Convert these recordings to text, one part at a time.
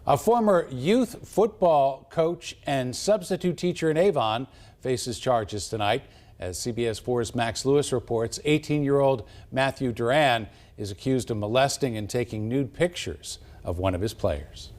A former youth football coach and substitute teacher in Avon faces charges tonight. As CBS 4's Max Lewis reports, 18-year-old Matthew Duran is accused of molesting and taking nude pictures of one of his players.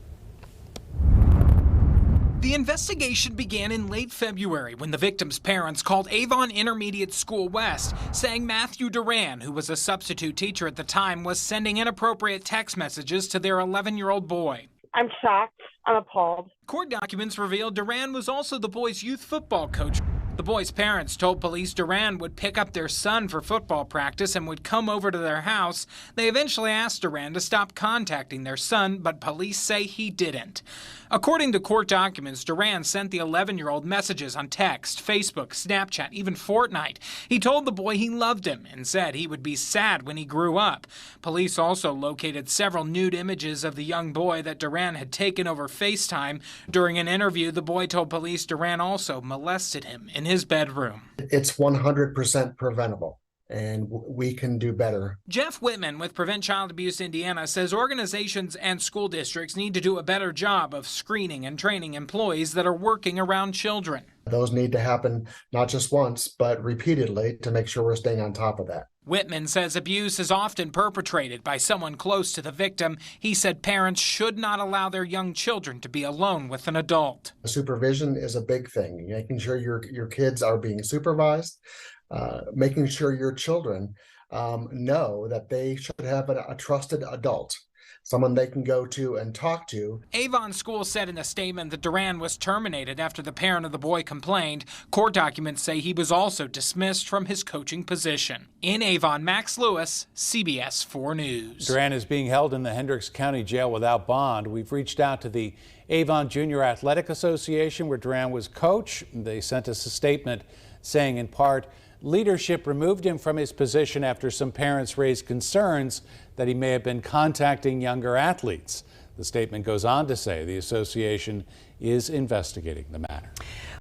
The investigation began in late February when the victim's parents called Avon Intermediate School West, saying Matthew Duran, who was a substitute teacher at the time, was sending inappropriate text messages to their 11-year-old boy. I'm shocked. I'm appalled. Court documents revealed Duran was also the boy's youth football coach. The boy's parents told police Duran would pick up their son for football practice and would come over to their house. They eventually asked Duran to stop contacting their son, but police say he didn't. According to court documents, Duran sent the 11-year-old messages on text, Facebook, Snapchat, even Fortnite. He told the boy he loved him and said he would be sad when he grew up. Police also located several nude images of the young boy that Duran had taken over FaceTime. During an interview, the boy told police Duran also molested him in his bedroom. It's 100% preventable, and we can do better. Jeff Whitman with Prevent Child Abuse Indiana says organizations and school districts need to do a better job of screening and training employees that are working around children. Those need to happen not just once, but repeatedly to make sure we're staying on top of that. Whitman says abuse is often perpetrated by someone close to the victim. He said parents should not allow their young children to be alone with an adult. Supervision is a big thing, making sure your kids are being supervised, making sure your children know that they should have a trusted adult, someone they can go to and talk to. Avon School said in a statement that Duran was terminated after the parent of the boy complained. Court documents say he was also dismissed from his coaching position. In Avon, Max Lewis, CBS 4 News. Duran is being held in the Hendricks County Jail without bond. We've reached out to the Avon Junior Athletic Association, where Duran was coach. They sent us a statement saying, in part, leadership removed him from his position after some parents raised concerns that he may have been contacting younger athletes. The statement goes on to say the association is investigating the matter.